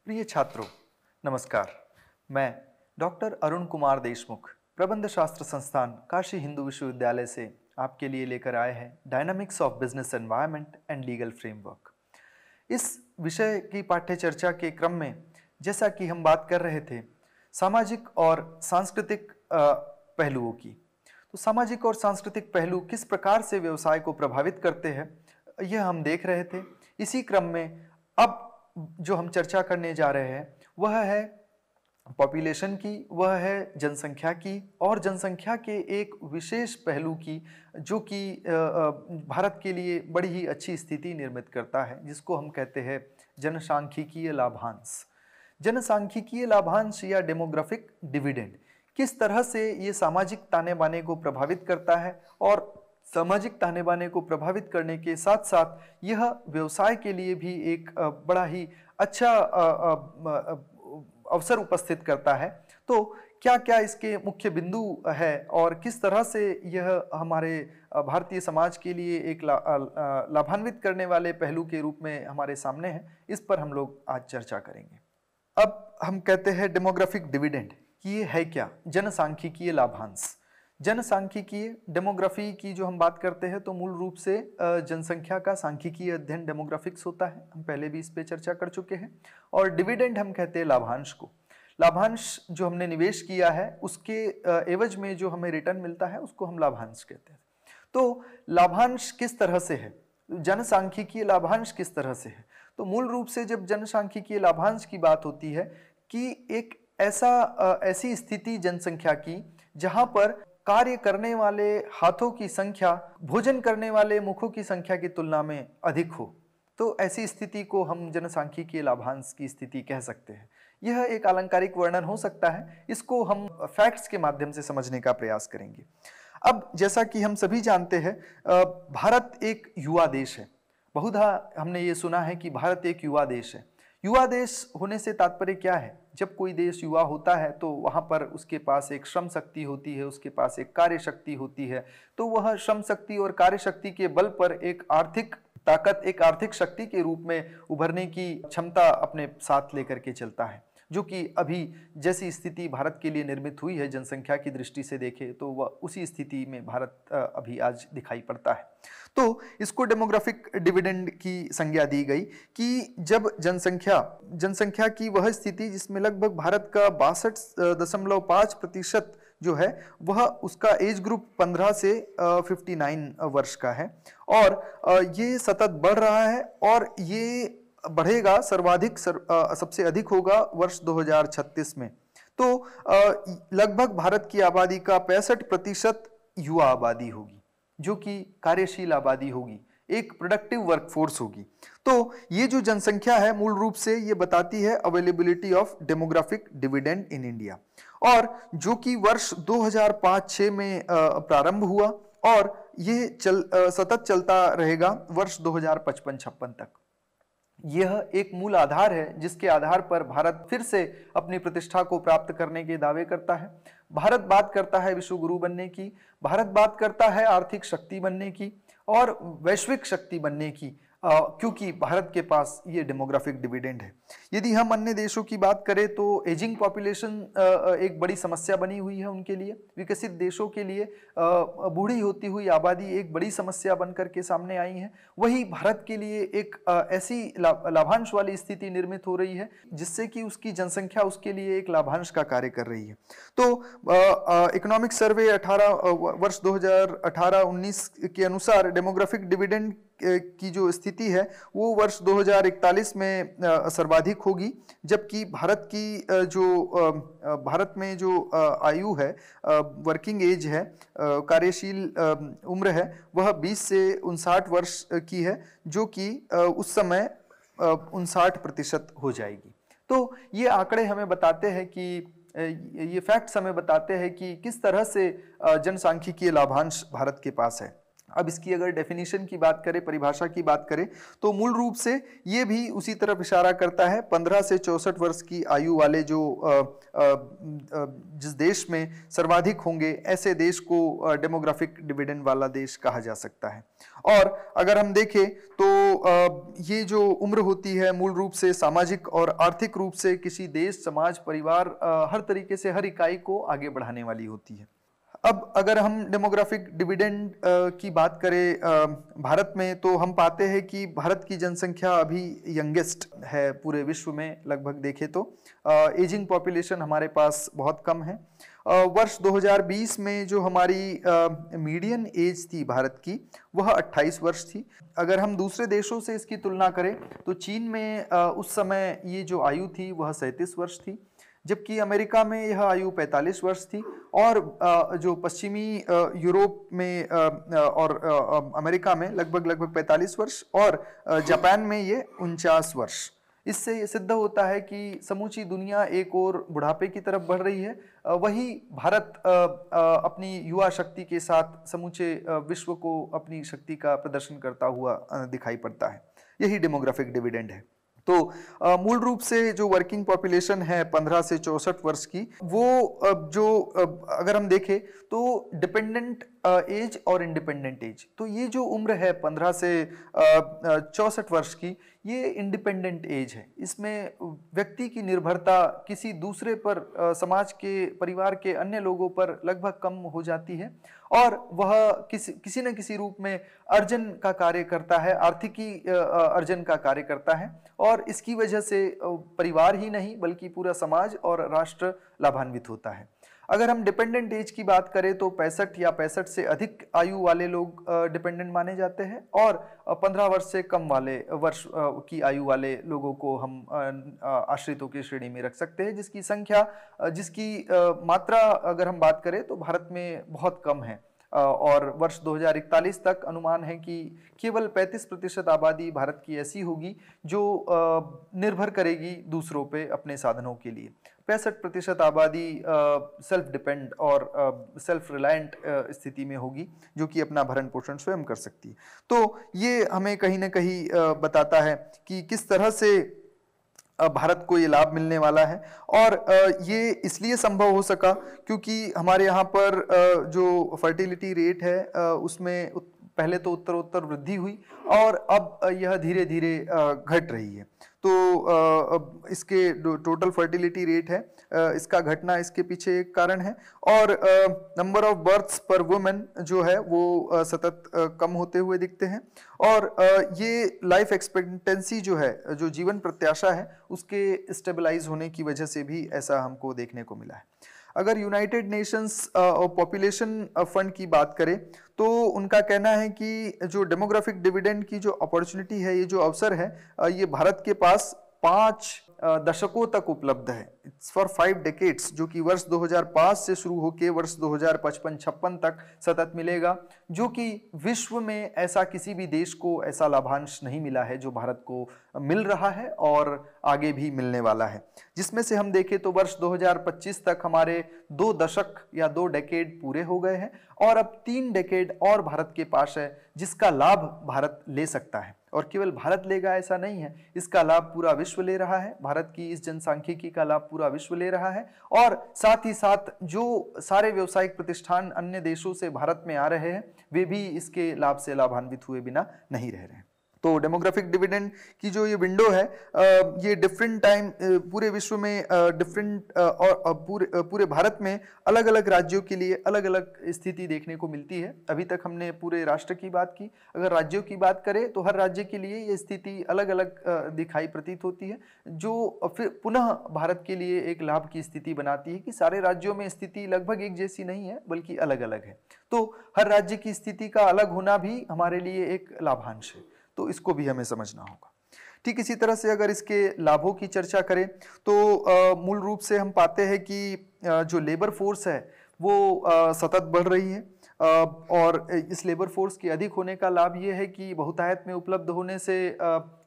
प्रिय छात्रों, नमस्कार। मैं डॉक्टर अरुण कुमार देशमुख प्रबंध शास्त्र संस्थान काशी हिंदू विश्वविद्यालय से आपके लिए लेकर आए हैं dynamics of business environment and legal framework. इस विषय की पाठ्य चर्चा के क्रम में जैसा कि हम बात कर रहे थे सामाजिक और सांस्कृतिक पहलुओं की, तो सामाजिक और सांस्कृतिक पहलू किस प्रकार से व्यवसाय को प्रभावित करते हैं यह हम देख रहे थे। इसी क्रम में अब जो हम चर्चा करने जा रहे हैं वह है पॉपुलेशन की, वह है जनसंख्या की और जनसंख्या के एक विशेष पहलू की जो कि भारत के लिए बड़ी ही अच्छी स्थिति निर्मित करता है, जिसको हम कहते हैं जनसांख्यिकीय लाभांश। जनसांख्यिकीय लाभांश या डेमोग्राफिक डिविडेंड किस तरह से ये सामाजिक ताने बाने को प्रभावित करता है और सामाजिक ताने बाने को प्रभावित करने के साथ साथ यह व्यवसाय के लिए भी एक बड़ा ही अच्छा अवसर उपस्थित करता है। तो क्या क्या इसके मुख्य बिंदु है और किस तरह से यह हमारे भारतीय समाज के लिए एक लाभान्वित करने वाले पहलू के रूप में हमारे सामने है, इस पर हम लोग आज चर्चा करेंगे। अब हम कहते हैं डेमोग्राफिक डिविडेंड कि ये है क्या। जनसांख्यिकीय लाभांश, जनसांख्यिकीय डेमोग्राफी की जो हम बात करते हैं तो मूल रूप से जनसंख्या का सांख्यिकीय अध्ययन डेमोग्राफिक्स होता है। हम पहले भी इस पे चर्चा कर चुके हैं। और डिविडेंड हम कहते हैं लाभांश को। लाभांश जो हमने निवेश किया है उसके एवज में जो हमें रिटर्न मिलता है उसको हम लाभांश कहते हैं। तो लाभांश किस तरह से है, जनसांख्यिकीय लाभांश किस तरह से है, तो मूल रूप से जब जनसांख्यिकीय लाभांश की बात होती है कि एक ऐसी स्थिति जनसंख्या की जहां पर कार्य करने वाले हाथों की संख्या भोजन करने वाले मुखों की संख्या की तुलना में अधिक हो, तो ऐसी स्थिति को हम जनसांख्यिकीय लाभांश की स्थिति कह सकते हैं। यह एक अलंकारिक वर्णन हो सकता है, इसको हम फैक्ट्स के माध्यम से समझने का प्रयास करेंगे। अब जैसा कि हम सभी जानते हैं भारत एक युवा देश है। बहुधा हमने ये सुना है कि भारत एक युवा देश है। युवा देश होने से तात्पर्य क्या है? जब कोई देश युवा होता है तो वहाँ पर उसके पास एक श्रम शक्ति होती है, उसके पास एक कार्य शक्ति होती है, तो वह श्रम शक्ति और कार्य शक्ति के बल पर एक आर्थिक ताकत, एक आर्थिक शक्ति के रूप में उभरने की क्षमता अपने साथ लेकर के चलता है, जो कि अभी जैसी स्थिति भारत के लिए निर्मित हुई है जनसंख्या की दृष्टि से देखें तो वह उसी स्थिति में भारत अभी आज दिखाई पड़ता है। तो इसको डेमोग्राफिक डिविडेंड की संज्ञा दी गई कि जब जनसंख्या की वह स्थिति जिसमें लगभग भारत का 62.5% जो है वह उसका एज ग्रुप 15 से 59 वर्ष का है और ये सतत बढ़ रहा है और ये बढ़ेगा, सर्वाधिक सबसे अधिक होगा वर्ष 2036 में। तो लगभग भारत की आबादी का 65% युवा आबादी होगी, जो कि कार्यशील आबादी होगी, एक प्रोडक्टिव वर्कफोर्स होगी। तो ये जो जनसंख्या है मूल रूप से ये बताती है availability of demographic dividend in India, और जो कि वर्ष 2005-6 में प्रारंभ हुआ और ये सतत चलता रहेगा वर्ष 2055-56 तक। यह एक मूल आधार है जिसके आधार पर भारत फिर से अपनी प्रतिष्ठा को प्राप्त करने के दावे करता है। भारत बात करता है विश्व गुरु बनने की, भारत बात करता है आर्थिक शक्ति बनने की और वैश्विक शक्ति बनने की, क्योंकि भारत के पास ये डेमोग्राफिक डिविडेंड है। यदि हम अन्य देशों की बात करें तो एजिंग पॉपुलेशन एक बड़ी समस्या बनी हुई है उनके लिए। विकसित देशों के लिए बूढ़ी होती हुई आबादी एक बड़ी समस्या बनकर के सामने आई है। वही भारत के लिए एक ऐसी लाभांश वाली स्थिति निर्मित हो रही है जिससे कि उसकी जनसंख्या उसके लिए एक लाभांश का कार्य कर रही है। तो इकोनॉमिक सर्वे वर्ष 2018-19 के अनुसार डेमोग्राफिक डिविडेंड की जो स्थिति है वो वर्ष 2041 में सर्वाधिक होगी, जबकि भारत में जो आयु है, वर्किंग एज है, कार्यशील उम्र है, वह 20 से 59 वर्ष की है, जो कि उस समय 59% हो जाएगी। तो ये आंकड़े हमें बताते हैं कि ये फैक्ट्स हमें बताते हैं कि किस तरह से जनसांख्यिकीय लाभांश भारत के पास है। अब इसकी अगर डेफिनेशन की बात करें, परिभाषा की बात करें, तो मूल रूप से ये भी उसी तरफ इशारा करता है। 15 से 64 वर्ष की आयु वाले जो जिस देश में सर्वाधिक होंगे, ऐसे देश को डेमोग्राफिक डिविडेंड वाला देश कहा जा सकता है। और अगर हम देखें तो ये जो उम्र होती है मूल रूप से सामाजिक और आर्थिक रूप से किसी देश, समाज, परिवार, हर तरीके से हर इकाई को आगे बढ़ाने वाली होती है। अब अगर हम डेमोग्राफिक डिविडेंड की बात करें भारत में, तो हम पाते हैं कि भारत की जनसंख्या अभी यंगेस्ट है पूरे विश्व में। लगभग देखें तो एजिंग पॉपुलेशन हमारे पास बहुत कम है। वर्ष 2020 में जो हमारी मीडियन एज थी भारत की, वह 28 वर्ष थी। अगर हम दूसरे देशों से इसकी तुलना करें तो चीन में उस समय ये जो आयु थी वह 37 वर्ष थी, जबकि अमेरिका में यह आयु 45 वर्ष थी। और जो पश्चिमी यूरोप में और अमेरिका में लगभग 45 वर्ष, और जापान में ये 49 वर्ष। इससे ये सिद्ध होता है कि समूची दुनिया एक और बुढ़ापे की तरफ बढ़ रही है, वही भारत अपनी युवा शक्ति के साथ समूचे विश्व को अपनी शक्ति का प्रदर्शन करता हुआ दिखाई पड़ता है। यही डेमोग्राफिक डिविडेंड है। तो मूल रूप से जो वर्किंग पॉपुलेशन है 15 से 64 वर्ष की, वो अगर हम देखें तो डिपेंडेंट एज और इंडिपेंडेंट एज, तो ये जो उम्र है 15 से 64 वर्ष की, ये इंडिपेंडेंट एज है। इसमें व्यक्ति की निर्भरता किसी दूसरे पर, समाज के, परिवार के अन्य लोगों पर लगभग कम हो जाती है, और वह किसी न किसी रूप में अर्जन का कार्य करता है, आर्थिकी अर्जन का कार्य करता है, और इसकी वजह से परिवार ही नहीं बल्कि पूरा समाज और राष्ट्र लाभान्वित होता है। अगर हम डिपेंडेंट एज की बात करें तो 65 या 65 से अधिक आयु वाले लोग डिपेंडेंट माने जाते हैं, और 15 वर्ष से कम वाले वर्ष की आयु वाले लोगों को हम आश्रितों की श्रेणी में रख सकते हैं, जिसकी संख्या, जिसकी मात्रा अगर हम बात करें तो भारत में बहुत कम है। और वर्ष 2041 तक अनुमान है कि केवल 35% आबादी भारत की ऐसी होगी जो निर्भर करेगी दूसरों पे अपने साधनों के लिए। 65% आबादी सेल्फ डिपेंड और सेल्फ रिलायंट स्थिति में होगी, जो कि अपना भरण पोषण स्वयं कर सकती है। तो ये हमें कहीं ना कहीं बताता है कि किस तरह से भारत को ये लाभ मिलने वाला है। और ये इसलिए संभव हो सका क्योंकि हमारे यहाँ पर जो फर्टिलिटी रेट है उसमें पहले तो उत्तरोत्तर वृद्धि हुई, और अब यह धीरे धीरे घट रही है। तो इसके टोटल फर्टिलिटी रेट है, इसका घटना इसके पीछे एक कारण है। और नंबर ऑफ बर्थ्स पर वुमेन जो है वो सतत कम होते हुए दिखते हैं। और ये लाइफ एक्सपेक्टेंसी जो है, जो जीवन प्रत्याशा है, उसके स्टेबलाइज होने की वजह से भी ऐसा हमको देखने को मिला है। अगर यूनाइटेड नेशंस पॉपुलेशन फंड की बात करें तो उनका कहना है कि जो डेमोग्राफिक डिविडेंड की जो अपॉर्चुनिटी है, ये जो अवसर है, ये भारत के पास 5 दशकों तक उपलब्ध है। इट्स फॉर 5 डेकेड्स, जो कि वर्ष 2005 से शुरू होकर वर्ष 2055-56 तक सतत मिलेगा, जो कि विश्व में ऐसा किसी भी देश को ऐसा लाभांश नहीं मिला है जो भारत को मिल रहा है और आगे भी मिलने वाला है। जिसमें से हम देखें तो वर्ष 2025 तक हमारे 2 दशक या 2 डेकेड पूरे हो गए हैं, और अब 3 डेकेड और भारत के पास है जिसका लाभ भारत ले सकता है। और केवल भारत लेगा ऐसा नहीं है, इसका लाभ पूरा विश्व ले रहा है। भारत की इस जनसांख्यिकी का लाभ पूरा विश्व ले रहा है, और साथ ही साथ जो सारे व्यावसायिक प्रतिष्ठान अन्य देशों से भारत में आ रहे हैं, वे भी इसके लाभ से लाभान्वित हुए बिना नहीं रह रहे हैं। तो डेमोग्राफिक डिविडेंड की जो ये विंडो है, ये डिफरेंट टाइम पूरे विश्व में डिफरेंट और पूरे भारत में अलग अलग राज्यों के लिए अलग अलग स्थिति देखने को मिलती है। अभी तक हमने पूरे राष्ट्र की बात की, अगर राज्यों की बात करें तो हर राज्य के लिए ये स्थिति अलग अलग दिखाई प्रतीत होती है, जो फिर पुनः भारत के लिए एक लाभ की स्थिति बनाती है कि सारे राज्यों में स्थिति लगभग एक जैसी नहीं है बल्कि अलग अलग है। तो हर राज्य की स्थिति का अलग होना भी हमारे लिए एक लाभांश है, तो इसको भी हमें समझना होगा। ठीक इसी तरह से अगर इसके लाभों की चर्चा करें तो मूल रूप से हम पाते हैं कि जो लेबर फोर्स है वो सतत बढ़ रही है, और इस लेबर फोर्स के अधिक होने का लाभ ये है कि बहुतायत में उपलब्ध होने से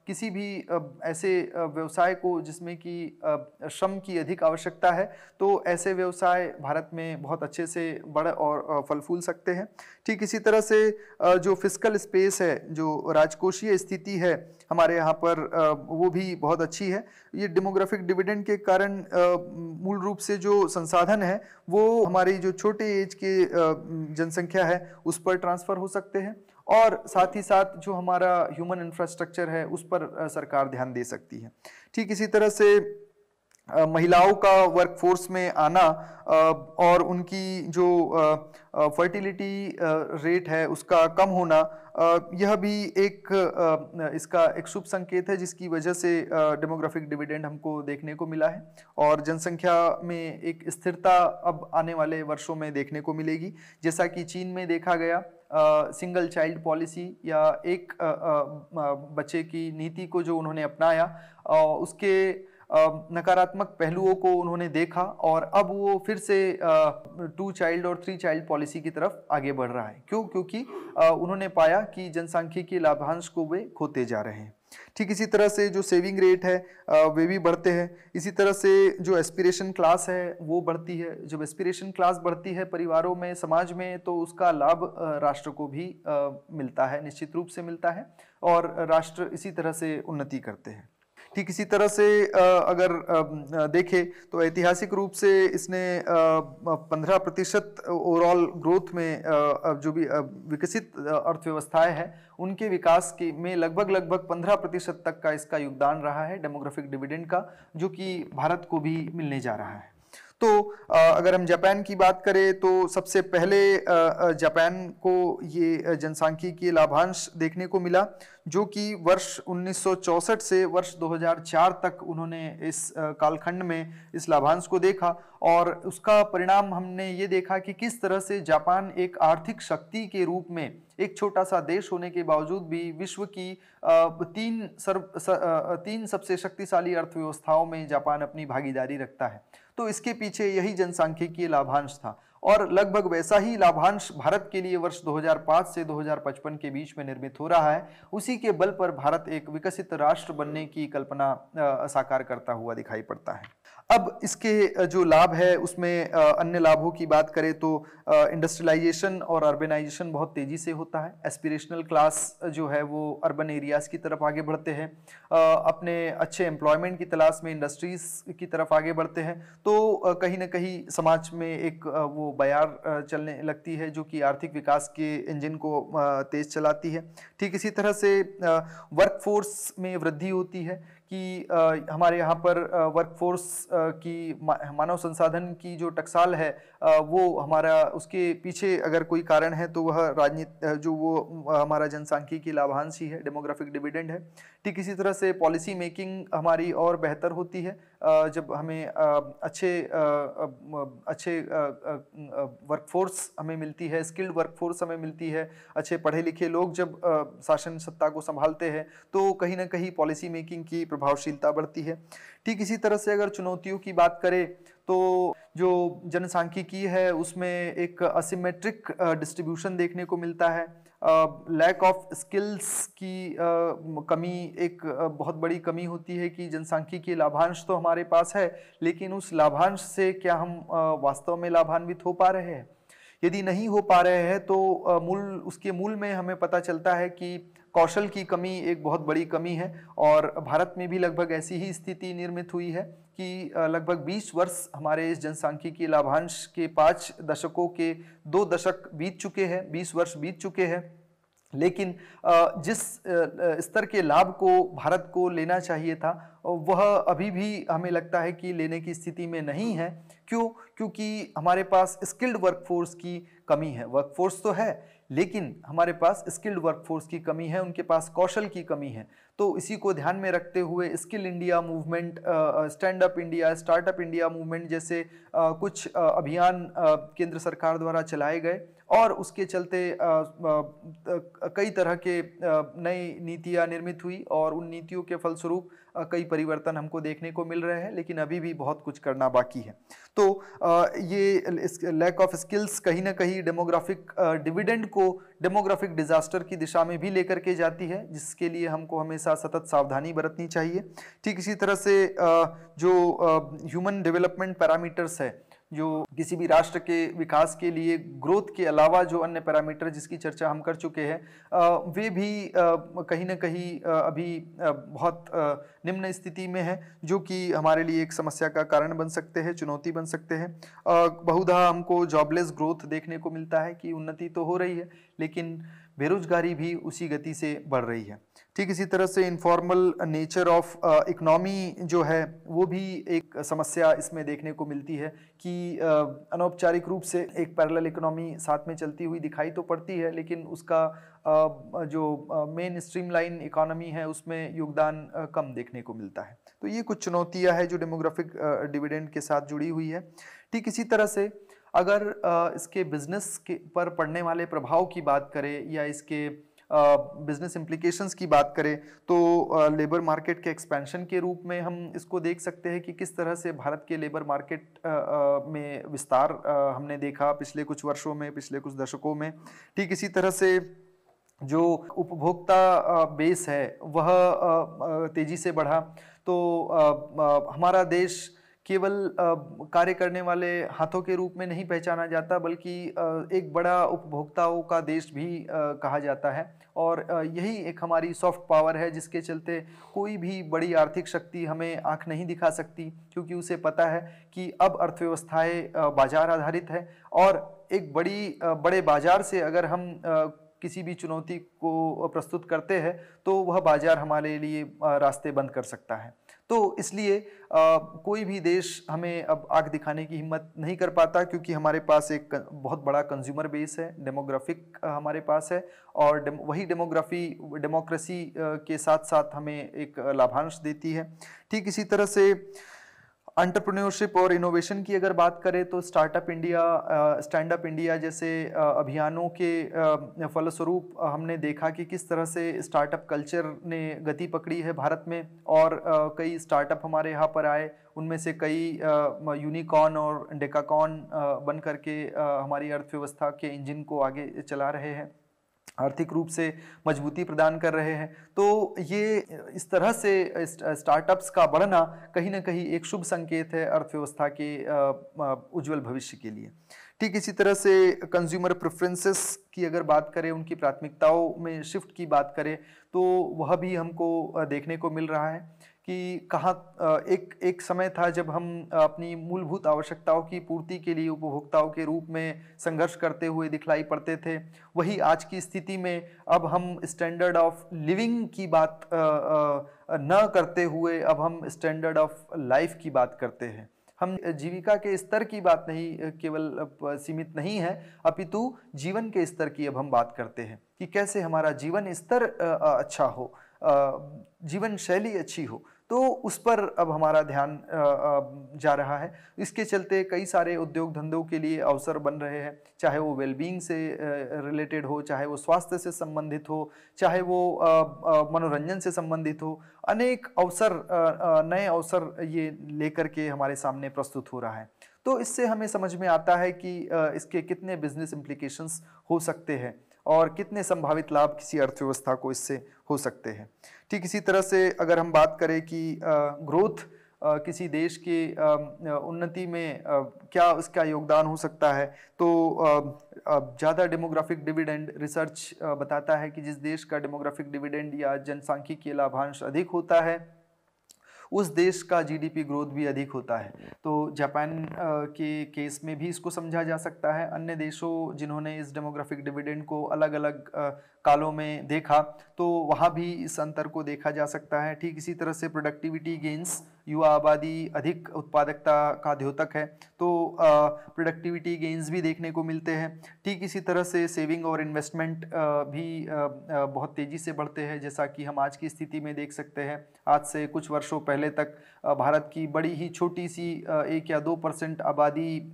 किसी भी ऐसे व्यवसाय को जिसमें कि श्रम की अधिक आवश्यकता है, तो ऐसे व्यवसाय भारत में बहुत अच्छे से बढ़ और फल फूल सकते हैं। ठीक इसी तरह से जो फिस्कल स्पेस है, जो राजकोषीय स्थिति है हमारे यहाँ पर, वो भी बहुत अच्छी है। ये डेमोग्राफिक डिविडेंड के कारण मूल रूप से जो संसाधन है वो हमारी जो छोटे एज के जनसंख्या है उस पर ट्रांसफ़र हो सकते हैं, और साथ ही साथ जो हमारा ह्यूमन इंफ्रास्ट्रक्चर है उस पर सरकार ध्यान दे सकती है। ठीक इसी तरह से महिलाओं का वर्कफोर्स में आना और उनकी जो फर्टिलिटी रेट है उसका कम होना, यह भी एक इसका एक शुभ संकेत है, जिसकी वजह से डेमोग्राफिक डिविडेंड हमको देखने को मिला है और जनसंख्या में एक स्थिरता अब आने वाले वर्षों में देखने को मिलेगी। जैसा कि चीन में देखा गया, सिंगल चाइल्ड पॉलिसी या एक बच्चे की नीति को जो उन्होंने अपनाया, उसके नकारात्मक पहलुओं को उन्होंने देखा और अब वो फिर से 2 चाइल्ड और 3 चाइल्ड पॉलिसी की तरफ आगे बढ़ रहा है। क्यों? क्योंकि उन्होंने पाया कि जनसांख्यिकीय लाभांश को वे खोते जा रहे हैं। ठीक इसी तरह से जो सेविंग रेट है वे भी बढ़ते हैं। इसी तरह से जो एस्पिरेशन क्लास है वो बढ़ती है। जब एस्पिरेशन क्लास बढ़ती है परिवारों में, समाज में, तो उसका लाभ राष्ट्र को भी मिलता है, निश्चित रूप से मिलता है, और राष्ट्र इसी तरह से उन्नति करते हैं। ठीक इसी तरह से अगर देखें तो ऐतिहासिक रूप से इसने 15% ओवरऑल ग्रोथ में जो भी विकसित अर्थव्यवस्थाएं हैं उनके विकास के में लगभग 15% तक का इसका योगदान रहा है डेमोग्राफिक डिविडेंड का, जो कि भारत को भी मिलने जा रहा है। तो अगर हम जापान की बात करें तो सबसे पहले जापान को ये जनसांख्यिकीय लाभांश देखने को मिला, जो कि वर्ष 1964 से वर्ष 2004 तक उन्होंने इस कालखंड में इस लाभांश को देखा, और उसका परिणाम हमने ये देखा कि किस तरह से जापान एक आर्थिक शक्ति के रूप में, एक छोटा सा देश होने के बावजूद भी, विश्व की 3 सबसे शक्तिशाली अर्थव्यवस्थाओं में जापान अपनी भागीदारी रखता है। तो इसके पीछे यही जनसांख्यिकीय लाभांश था, और लगभग वैसा ही लाभांश भारत के लिए वर्ष 2005 से 2055 के बीच में निर्मित हो रहा है। उसी के बल पर भारत एक विकसित राष्ट्र बनने की कल्पना साकार करता हुआ दिखाई पड़ता है। अब इसके जो लाभ है उसमें अन्य लाभों की बात करें तो इंडस्ट्रियलाइजेशन और अर्बनाइजेशन बहुत तेजी से होता है। एस्पिरेशनल क्लास जो है वो अर्बन एरियाज की तरफ आगे बढ़ते हैं, अपने अच्छे एम्प्लॉयमेंट की तलाश में इंडस्ट्रीज की तरफ आगे बढ़ते हैं, तो कहीं ना कहीं समाज में एक वो बयार चलने लगती है जो कि आर्थिक विकास के इंजन को तेज चलाती है। ठीक इसी तरह से वर्कफोर्स में वृद्धि होती है कि हमारे यहाँ पर वर्कफोर्स की मानव संसाधन की जो टकसाल है वो हमारा, उसके पीछे अगर कोई कारण है तो वह राजनीति जो वो हमारा जनसांख्यिकीय लाभांश ही है, डेमोग्राफिक डिविडेंड है। ठीक इसी तरह से पॉलिसी मेकिंग हमारी और बेहतर होती है जब हमें अच्छे वर्कफोर्स हमें मिलती है, स्किल्ड वर्कफोर्स हमें मिलती है, अच्छे पढ़े लिखे लोग जब शासन सत्ता को संभालते हैं तो कहीं ना कहीं पॉलिसी मेकिंग की प्रभावशीलता बढ़ती है। ठीक इसी तरह से अगर चुनौतियों की बात करें तो जो जनसांख्यिकी है उसमें एक असिमेट्रिक डिस्ट्रीब्यूशन देखने को मिलता है। लैक ऑफ स्किल्स की कमी एक बहुत बड़ी कमी होती है कि जनसांख्यिकीय लाभांश तो हमारे पास है, लेकिन उस लाभांश से क्या हम वास्तव में लाभान्वित हो पा रहे हैं? यदि नहीं हो पा रहे हैं तो उसके मूल में हमें पता चलता है कि कौशल की कमी एक बहुत बड़ी कमी है, और भारत में भी लगभग ऐसी ही स्थिति निर्मित हुई है कि लगभग 20 वर्ष हमारे इस जनसांख्यिकीय लाभांश के 5 दशकों के 2 दशक बीत चुके हैं, 20 वर्ष बीत चुके हैं, लेकिन जिस स्तर के लाभ को भारत को लेना चाहिए था वह अभी भी हमें लगता है कि लेने की स्थिति में नहीं है। क्यों? क्योंकि हमारे पास स्किल्ड वर्कफोर्स की कमी है। वर्कफोर्स तो है लेकिन हमारे पास स्किल्ड वर्कफोर्स की कमी है, उनके पास कौशल की कमी है। तो इसी को ध्यान में रखते हुए skill India movement, stand up India, startup India movement जैसे कुछ अभियान केंद्र सरकार द्वारा चलाए गए, और उसके चलते कई तरह के नई नीतियां निर्मित हुई, और उन नीतियों के फलस्वरूप कई परिवर्तन हमको देखने को मिल रहे हैं, लेकिन अभी भी बहुत कुछ करना बाकी है। तो ये लैक ऑफ स्किल्स कहीं ना कहीं डेमोग्राफिक डिविडेंड को डेमोग्राफिक डिजास्टर की दिशा में भी लेकर के जाती है, जिसके लिए हमको हमेशा सतत सावधानी बरतनी चाहिए। ठीक इसी तरह से जो ह्यूमन डेवलपमेंट पैरामीटर्स है, जो किसी भी राष्ट्र के विकास के लिए ग्रोथ के अलावा जो अन्य पैरामीटर जिसकी चर्चा हम कर चुके हैं, वे भी कहीं ना कहीं अभी बहुत निम्न स्थिति में है, जो कि हमारे लिए एक समस्या का कारण बन सकते हैं, चुनौती बन सकते हैं। बहुधा हमको जॉबलेस ग्रोथ देखने को मिलता है कि उन्नति तो हो रही है, लेकिन बेरोजगारी भी उसी गति से बढ़ रही है। ठीक इसी तरह से इनफॉर्मल नेचर ऑफ इकोनॉमी जो है, वो भी एक समस्या इसमें देखने को मिलती है कि अनौपचारिक रूप से एक पैरेलल इकोनॉमी साथ में चलती हुई दिखाई तो पड़ती है, लेकिन उसका जो मेन स्ट्रीमलाइन इकोनॉमी है उसमें योगदान कम देखने को मिलता है। तो ये कुछ चुनौतियां हैं जो डेमोग्राफिक डिविडेंड के साथ जुड़ी हुई है। ठीक इसी तरह से अगर इसके बिजनेस के पर पड़ने वाले प्रभाव की बात करें या इसके बिजनेस इम्प्लीकेशंस की बात करें, तो लेबर मार्केट के एक्सपेंशन के रूप में हम इसको देख सकते हैं कि किस तरह से भारत के लेबर मार्केट में विस्तार हमने देखा पिछले कुछ वर्षों में, पिछले कुछ दशकों में। ठीक इसी तरह से जो उपभोक्ता बेस है वह तेजी से बढ़ा। तो हमारा देश केवल कार्य करने वाले हाथों के रूप में नहीं पहचाना जाता, बल्कि एक बड़ा उपभोक्ताओं का देश भी कहा जाता है। और यही एक हमारी सॉफ्ट पावर है, जिसके चलते कोई भी बड़ी आर्थिक शक्ति हमें आंख नहीं दिखा सकती, क्योंकि उसे पता है कि अब अर्थव्यवस्थाएं बाजार आधारित है, और एक बड़े बाजार से अगर हम किसी भी चुनौती को प्रस्तुत करते हैं तो वह बाजार हमारे लिए रास्ते बंद कर सकता है। तो इसलिए कोई भी देश हमें अब आंख दिखाने की हिम्मत नहीं कर पाता, क्योंकि हमारे पास एक बहुत बड़ा कंज्यूमर बेस है, डेमोग्राफिक हमारे पास है, और वही डेमोक्रेसी के साथ साथ हमें एक लाभांश देती है। ठीक इसी तरह से एंटरप्रेन्योरशिप और इनोवेशन की अगर बात करें, तो startup India, stand up India जैसे अभियानों के फलस्वरूप हमने देखा कि किस तरह से स्टार्टअप कल्चर ने गति पकड़ी है भारत में, और कई स्टार्टअप हमारे यहाँ पर आए, उनमें से कई यूनिकॉर्न और डेकाकॉर्न बन करके हमारी अर्थव्यवस्था के इंजन को आगे चला रहे हैं, आर्थिक रूप से मजबूती प्रदान कर रहे हैं। तो ये इस तरह से स्टार्टअप्स का बढ़ना कहीं ना कहीं एक शुभ संकेत है अर्थव्यवस्था के उज्जवल भविष्य के लिए। ठीक इसी तरह से कंज्यूमर प्रेफरेंसेस की अगर बात करें, उनकी प्राथमिकताओं में शिफ्ट की बात करें, तो वह भी हमको देखने को मिल रहा है कि कहाँ एक समय था जब हम अपनी मूलभूत आवश्यकताओं की पूर्ति के लिए उपभोक्ताओं के रूप में संघर्ष करते हुए दिखलाई पड़ते थे। वही आज की स्थिति में अब हम स्टैंडर्ड ऑफ लिविंग की बात न करते हुए अब हम स्टैंडर्ड ऑफ लाइफ की बात करते हैं। हम जीविका के स्तर की बात नहीं केवल सीमित नहीं है, अपितु जीवन के स्तर की अब हम बात करते हैं कि कैसे हमारा जीवन स्तर अच्छा हो, जीवन शैली अच्छी हो, तो उस पर अब हमारा ध्यान जा रहा है। इसके चलते कई सारे उद्योग धंधों के लिए अवसर बन रहे हैं, चाहे वो वेलबींग से रिलेटेड हो, चाहे वो स्वास्थ्य से संबंधित हो, चाहे वो मनोरंजन से संबंधित हो। अनेक अवसर, नए अवसर ये लेकर के हमारे सामने प्रस्तुत हो रहा है। तो इससे हमें समझ में आता है कि इसके कितने बिजनेस इम्प्लीकेशंस हो सकते हैं और कितने संभावित लाभ किसी अर्थव्यवस्था को इससे हो सकते हैं। ठीक इसी तरह से अगर हम बात करें कि ग्रोथ किसी देश के उन्नति में क्या उसका योगदान हो सकता है, तो ज़्यादा डेमोग्राफिक डिविडेंड रिसर्च बताता है कि जिस देश का डेमोग्राफिक डिविडेंड या जनसांख्यिकीय लाभांश अधिक होता है, उस देश का जीडीपी ग्रोथ भी अधिक होता है। तो जापान के केस में भी इसको समझा जा सकता है। अन्य देशों जिन्होंने इस डेमोग्राफिक डिविडेंड को अलग अलग कालों में देखा, तो वहाँ भी इस अंतर को देखा जा सकता है। ठीक इसी तरह से प्रोडक्टिविटी गेन्स, युवा आबादी अधिक उत्पादकता का द्योतक है, तो प्रोडक्टिविटी गेन्स भी देखने को मिलते हैं। ठीक इसी तरह से सेविंग और इन्वेस्टमेंट भी बहुत तेज़ी से बढ़ते हैं, जैसा कि हम आज की स्थिति में देख सकते हैं। आज से कुछ वर्षों पहले तक भारत की बड़ी ही छोटी सी 1 या 2% आबादी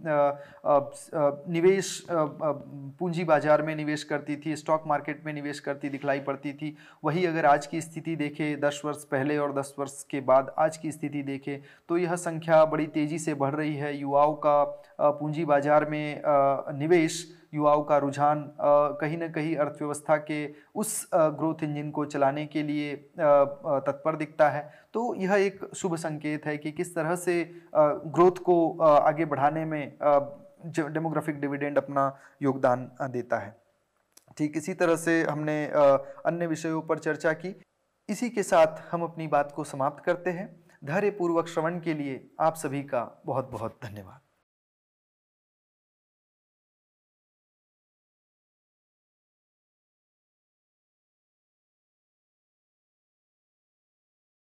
निवेश पूंजी बाजार में निवेश करती थी, स्टॉक मार्केट में निवेश करती दिखलाई पड़ती थी। वही अगर आज की स्थिति देखें 10 वर्ष पहले और 10 वर्ष के बाद आज की स्थिति देखें, तो यह संख्या बड़ी तेज़ी से बढ़ रही है। युवाओं का पूंजी बाजार में निवेश युवाओं का रुझान कहीं न कहीं अर्थव्यवस्था के उस ग्रोथ इंजन को चलाने के लिए तत्पर दिखता है। तो यह एक शुभ संकेत है कि किस तरह से ग्रोथ को आगे बढ़ाने में डेमोग्राफिक डिविडेंड अपना योगदान देता है। ठीक इसी तरह से हमने अन्य विषयों पर चर्चा की। इसी के साथ हम अपनी बात को समाप्त करते हैं। धैर्यपूर्वक श्रवण के लिए आप सभी का बहुत बहुत धन्यवाद।